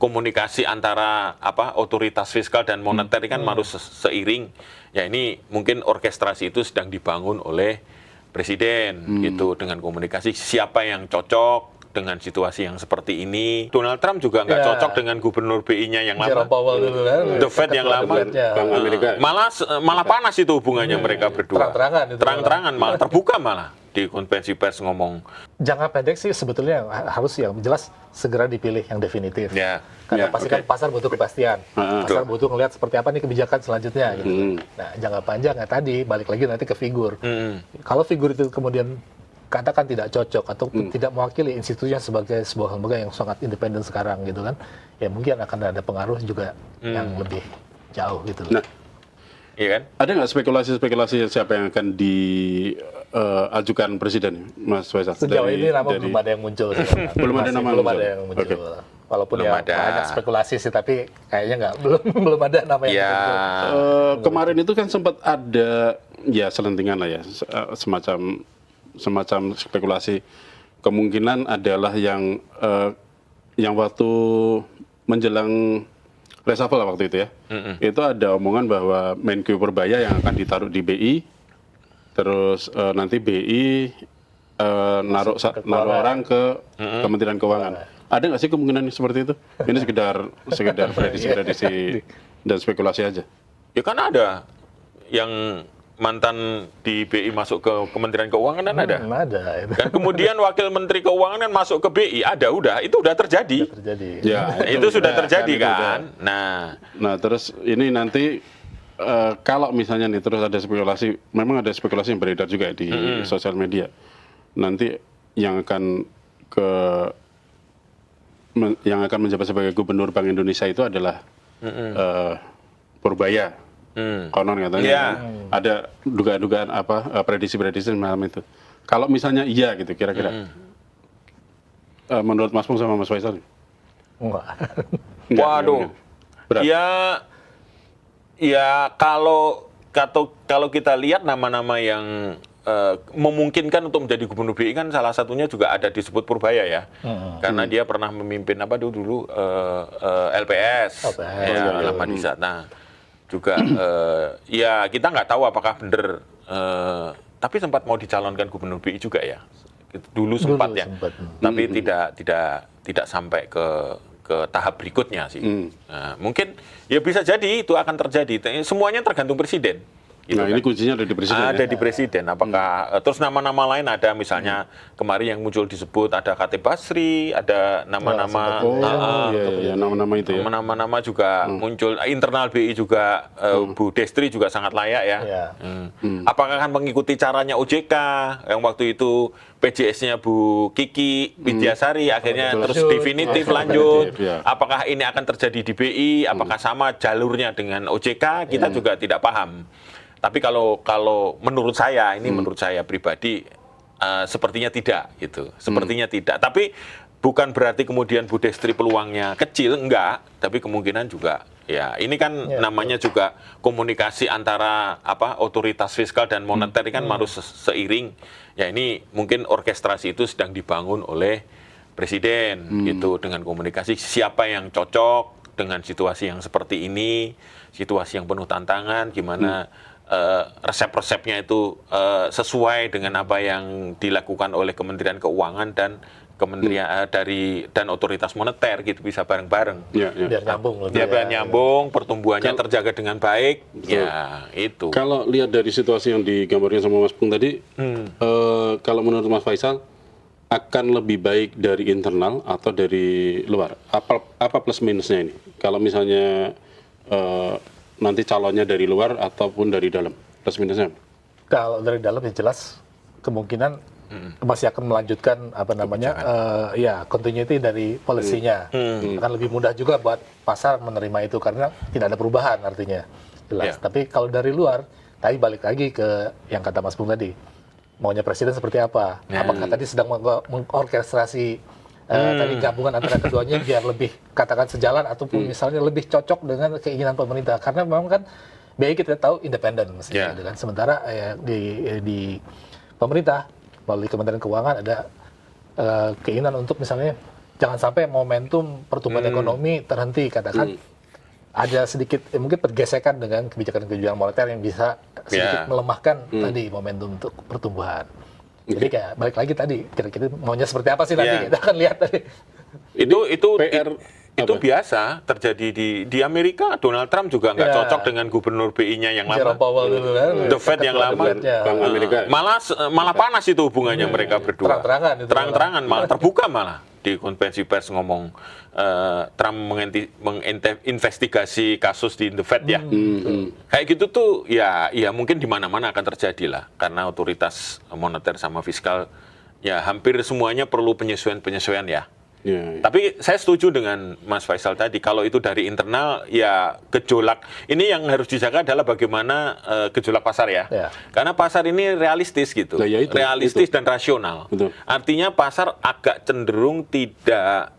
komunikasi antara otoritas fiskal dan moneter kan harus seiring. Ya ini mungkin orkestrasi itu sedang dibangun oleh presiden gitu dengan komunikasi siapa yang cocok dengan situasi yang seperti ini. Donald Trump juga nggak cocok dengan gubernur BI-nya yang lama. The Fed yang lama. Malah panas itu hubungannya mereka berdua. Terang-terangan malah terbuka malah di konferensi pers ngomong. Jangka pendek sih sebetulnya harus yang jelas segera dipilih yang definitif. Karena pasti kan pasar butuh kepastian. Pasar butuh ngelihat seperti apa nih kebijakan selanjutnya. Gitu. Nah jangka panjang tadi balik lagi nanti ke figur. Kalau figur itu kemudian katakan tidak cocok atau tidak mewakili institusinya sebagai sebuah lembaga yang sangat independen sekarang gitu kan, ya mungkin akan ada pengaruh juga yang lebih jauh gitu. Nah, iya kan? Ada nggak spekulasi siapa yang akan diajukan presiden, Mas Faisal? Sejauh ini nama belum ada yang muncul. Belum ada nama muncul. Okay. Walaupun belum banyak spekulasi sih, tapi kayaknya belum ada nama yang muncul. Kemarin itu kan sempat ada ya selentingan lah ya, semacam spekulasi kemungkinan adalah yang waktu menjelang reshuffle waktu itu ya, itu ada omongan bahwa Menko Purbaya yang akan ditaruh di BI, terus nanti BI naruh orang ke Kementerian Keuangan. Ada nggak sih kemungkinan seperti itu? Ini sekedar prediksi dan spekulasi aja. Ya kan ada yang mantan di BI masuk ke Kementerian Keuangan kan ada. Dan kemudian Wakil Menteri Keuangan kan masuk ke BI, itu udah terjadi. Ya, itu sudah terjadi kan. Nah, terus ini nanti kalau misalnya nih terus ada spekulasi, memang ada spekulasi yang beredar juga di sosial media. Nanti yang akan menjabat sebagai Gubernur Bank Indonesia itu adalah Purbaya. Konon katanya ada dugaan-dugaan prediksi-prediksi malam itu. Kalau misalnya iya gitu kira-kira menurut Mas Pung sama Mas Faisal? Enggak. Waduh. Ya kalau kita lihat nama-nama yang memungkinkan untuk menjadi gubernur BI kan salah satunya juga ada disebut Purbaya ya. Karena dia pernah memimpin dulu LPS. Lama di sana. Juga ya kita nggak tahu apakah benar tapi sempat mau dicalonkan gubernur BI juga ya dulu sempat ya tapi tidak sampai ke tahap berikutnya sih. Nah, mungkin ya bisa jadi itu akan terjadi, semuanya tergantung presiden. Gitu nah, ini kuncinya ada di presiden. Ada di presiden. Apakah terus nama-nama lain ada misalnya kemarin yang muncul disebut ada Khatib Basri, ada nama-nama nama-nama itu ya. Nama-nama juga muncul internal BI juga Bu Destri juga sangat layak ya. Apakah akan mengikuti caranya OJK yang waktu itu PJS-nya Bu Kiki Widyasari akhirnya terus definitif lanjut. Apakah ini akan terjadi di BI? Apakah sama jalurnya dengan OJK? Kita juga tidak paham. Tapi kalau menurut saya, menurut saya pribadi sepertinya tidak gitu. Sepertinya tidak. Tapi bukan berarti kemudian Bu Destri peluangnya kecil, enggak. Tapi kemungkinan juga ya ini kan namanya juga komunikasi antara otoritas fiskal dan moneter kan harus seiring. Ya ini mungkin orkestrasi itu sedang dibangun oleh presiden gitu dengan komunikasi siapa yang cocok dengan situasi yang seperti ini, situasi yang penuh tantangan, gimana resep-resepnya itu sesuai dengan apa yang dilakukan oleh Kementerian Keuangan dan Kementerian dan otoritas moneter gitu bisa bareng-bareng. Biar nyambung. Biar nyambung, pertumbuhannya terjaga dengan baik. Ya itu. Kalau lihat dari situasi yang digambarkan sama Mas Pung tadi, kalau menurut Mas Faisal akan lebih baik dari internal atau dari luar? Apa plus minusnya ini? Kalau misalnya nanti calonnya dari luar ataupun dari dalam, plus minusnya? Kalau dari dalam ya jelas kemungkinan masih akan melanjutkan continuity dari polisinya. Akan lebih mudah juga buat pasar menerima itu karena tidak ada perubahan artinya jelas. Tapi kalau dari luar, tadi balik lagi ke yang kata Mas Bung tadi, maunya presiden seperti apa? Apakah tadi sedang mengorkestrasi tadi gabungan antara keduanya biar lebih katakan sejalan ataupun misalnya lebih cocok dengan keinginan pemerintah karena memang kan BI kita tahu independen mestinya kan sementara di pemerintah melalui Kementerian Keuangan ada keinginan untuk misalnya jangan sampai momentum pertumbuhan ekonomi terhenti, katakan ada sedikit mungkin pergesekan dengan kebijakan-kebijakan moneter yang bisa sedikit melemahkan tadi momentum untuk pertumbuhan. Jadi kayak balik lagi tadi, kira-kira maunya seperti apa sih nanti, kita akan lihat tadi. Itu PR itu biasa terjadi di Amerika. Donald Trump juga nggak cocok dengan gubernur BI-nya yang lama. Jerome Powell dulu kan, The Fed yang lama. Bank Amerika. Malah panas itu hubungannya mereka berdua. Terang-terangan itu Terang-terangan, malah terbuka malah. Di konferensi pers ngomong Trump menginvestigasi kasus di The Fed ya. Kayak gitu tuh ya mungkin di mana-mana akan terjadi lah, karena otoritas moneter sama fiskal ya hampir semuanya perlu penyesuaian ya. Tapi saya setuju dengan Mas Faisal tadi, kalau itu dari internal ya gejolak. Ini yang harus dijaga adalah bagaimana gejolak pasar ya. Karena pasar ini realistis gitu. Realistis dan rasional. Betul. Artinya pasar agak cenderung tidak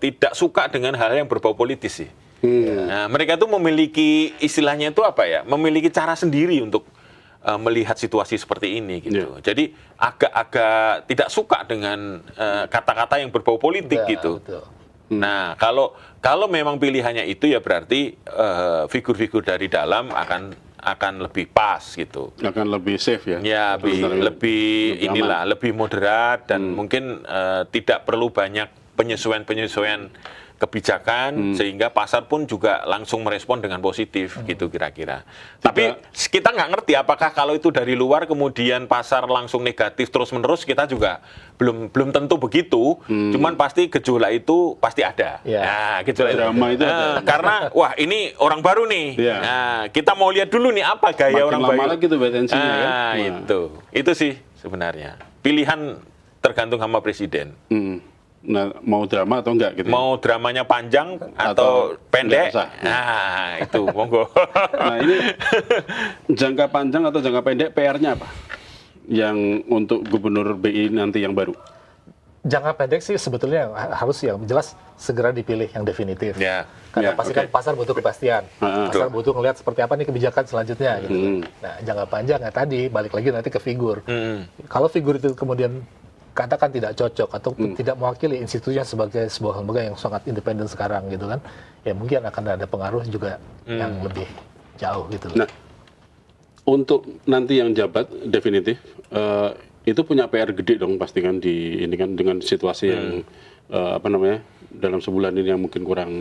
tidak suka dengan hal yang berbau politis sih. Nah, mereka tuh memiliki istilahnya itu memiliki cara sendiri untuk melihat situasi seperti ini gitu. Jadi agak tidak suka dengan kata-kata yang berbau politik gitu. Betul. Nah, kalau memang pilihannya itu ya berarti figur-figur dari dalam akan lebih pas gitu. Akan lebih safe ya. Ya, lebih moderat dan mungkin tidak perlu banyak penyesuaian kebijakan, sehingga pasar pun juga langsung merespon dengan positif gitu kira-kira. Tapi kita nggak ngerti apakah kalau itu dari luar kemudian pasar langsung negatif terus-menerus, kita juga belum tentu begitu. Cuman pasti gejolak itu pasti ada. Nah, gejolak drama itu ada. Karena wah ini orang baru nih. Nah, kita mau lihat dulu nih apa gaya orang baru. Makin lama lagi tuh tensinya kan. Itu sih sebenarnya. Pilihan tergantung sama presiden. Nah, mau drama atau enggak gitu? Mau dramanya panjang atau pendek? Nah, itu monggo. Nah, ini jangka panjang atau jangka pendek PR-nya apa? Yang untuk gubernur BI nanti yang baru? Jangka pendek sih sebetulnya harus yang jelas segera dipilih yang definitif. Karena pasti kan pasar butuh kepastian. Pasar butuh ngelihat seperti apa nih kebijakan selanjutnya gitu. Nah, jangka panjang tadi balik lagi nanti ke figur. Kalau figur itu kemudian katakan tidak cocok atau tidak mewakili institusinya sebagai sebuah lembaga yang sangat independen sekarang gitu kan, ya mungkin akan ada pengaruh juga yang lebih jauh gitu. Nah, untuk nanti yang jabat definitif itu punya PR gede dong pasti kan di ini kan dengan situasi yang dalam sebulan ini yang mungkin kurang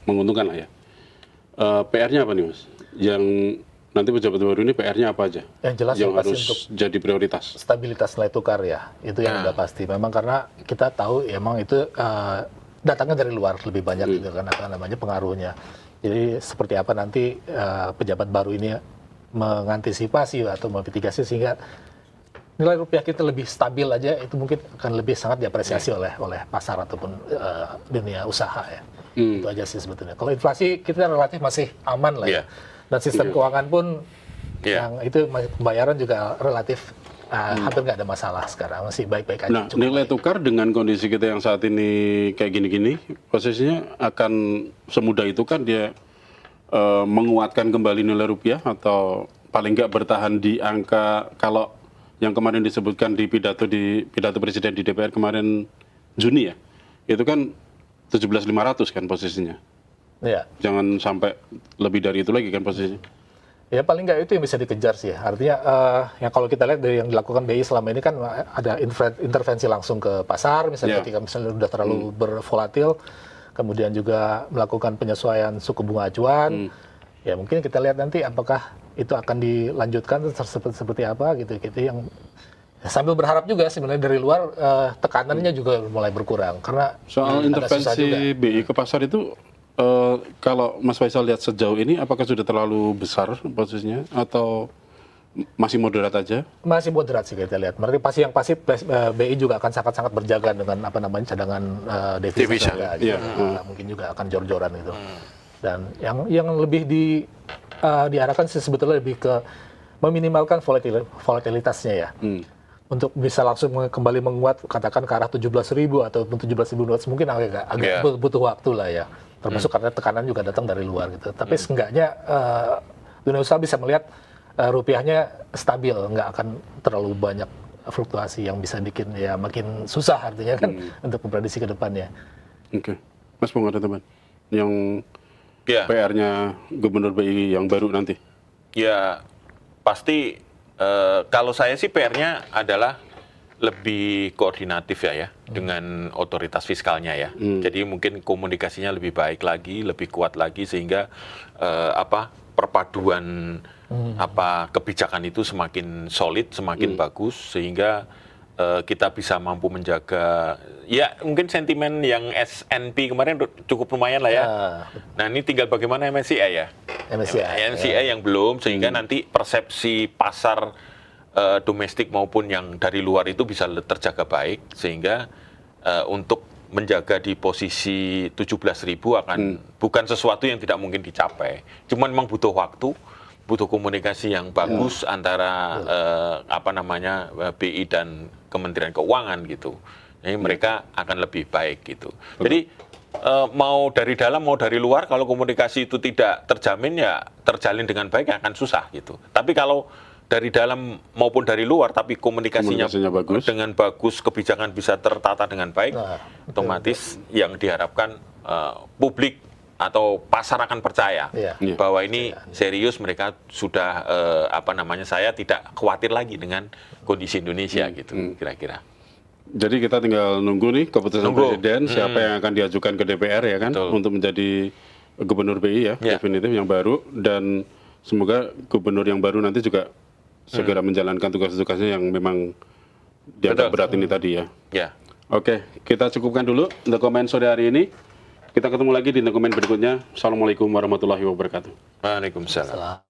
menguntungkan lah ya. PR-nya apa nih Mas? Yang nanti pejabat baru ini PR-nya apa aja? Yang jelas yang harus untuk jadi prioritas. Stabilitas nilai tukar ya, itu yang udah pasti. Memang karena kita tahu emang itu datangnya dari luar lebih banyak gitu kan, apa namanya pengaruhnya. Jadi seperti apa nanti pejabat baru ini mengantisipasi atau memitigasi sehingga nilai rupiah kita lebih stabil aja, itu mungkin akan lebih sangat diapresiasi oleh pasar ataupun dunia usaha ya. Itu aja sih sebetulnya. Kalau inflasi kita relatif masih aman lah ya. Dan sistem keuangan pun yang itu pembayaran juga relatif hampir nggak ada masalah sekarang, masih baik-baik aja. Nah, nilai tukar dengan kondisi kita yang saat ini kayak gini-gini, posisinya akan semudah itu kan dia menguatkan kembali nilai rupiah atau paling nggak bertahan di angka kalau yang kemarin disebutkan di pidato presiden di DPR kemarin Juni ya, itu kan 17.500 kan posisinya. Jangan sampai lebih dari itu lagi kan posisinya. Ya paling nggak itu yang bisa dikejar sih. Artinya yang kalau kita lihat dari yang dilakukan BI selama ini kan ada intervensi langsung ke pasar, misalnya ketika misalnya udah terlalu bervolatil, kemudian juga melakukan penyesuaian suku bunga acuan. Ya mungkin kita lihat nanti apakah itu akan dilanjutkan seperti apa gitu yang sambil berharap juga sebenarnya dari luar tekanannya juga mulai berkurang karena soal intervensi BI ke pasar itu. Kalau Mas Faisal lihat sejauh ini, apakah sudah terlalu besar posisinya atau masih moderat aja? Masih moderat sih kita lihat. Berarti pasti BI juga akan sangat-sangat berjaga dengan cadangan devisa. Mungkin juga akan jor-joran gitu. Dan yang lebih diarahkan sih sebetulnya lebih ke meminimalkan volatilitasnya ya. Untuk bisa langsung kembali menguat, katakan ke arah 17.000 atau 17.200 mungkin agak butuh waktu lah ya. Termasuk karena tekanan juga datang dari luar gitu. Tapi seenggaknya dunia usaha bisa melihat rupiahnya stabil, nggak akan terlalu banyak fluktuasi yang bisa bikin ya makin susah artinya kan untuk memprediksi ke depannya. Oke. Mas Pung ada teman yang Ya. PR-nya Gubernur BI yang baru nanti? Ya, pasti kalau saya sih PR-nya adalah lebih koordinatif ya dengan otoritas fiskalnya ya. Jadi mungkin komunikasinya lebih baik lagi, lebih kuat lagi sehingga perpaduan kebijakan itu semakin solid, semakin bagus sehingga kita bisa mampu menjaga ya mungkin sentimen yang S&P kemarin cukup lumayan lah ya. Nah, ini tinggal bagaimana MSCI ya. MSCI yang belum sehingga nanti persepsi pasar domestik maupun yang dari luar itu bisa terjaga baik sehingga untuk menjaga di posisi 17.000 akan bukan sesuatu yang tidak mungkin dicapai. Cuman memang butuh waktu, butuh komunikasi yang bagus antara BI dan Kementerian Keuangan gitu. Jadi mereka akan lebih baik gitu. Jadi mau dari dalam mau dari luar kalau komunikasi itu tidak terjamin ya terjalin dengan baik akan susah gitu. Tapi kalau dari dalam maupun dari luar tapi komunikasinya bagus, dengan bagus, kebijakan bisa tertata dengan baik, otomatis yang diharapkan publik atau pasar akan percaya bahwa ini serius, mereka sudah saya tidak khawatir lagi dengan kondisi Indonesia gitu kira-kira. Jadi kita tinggal nunggu nih keputusan Presiden siapa yang akan diajukan ke DPR ya kan untuk menjadi Gubernur BI ya definitif yang baru, dan semoga Gubernur yang baru nanti juga segera menjalankan tugas-tugasnya yang memang dianggap berat ini tadi ya. Oke, kita cukupkan dulu untuk komen sore hari ini. Kita ketemu lagi di dokumen berikutnya. Assalamualaikum warahmatullahi wabarakatuh. Waalaikumsalam.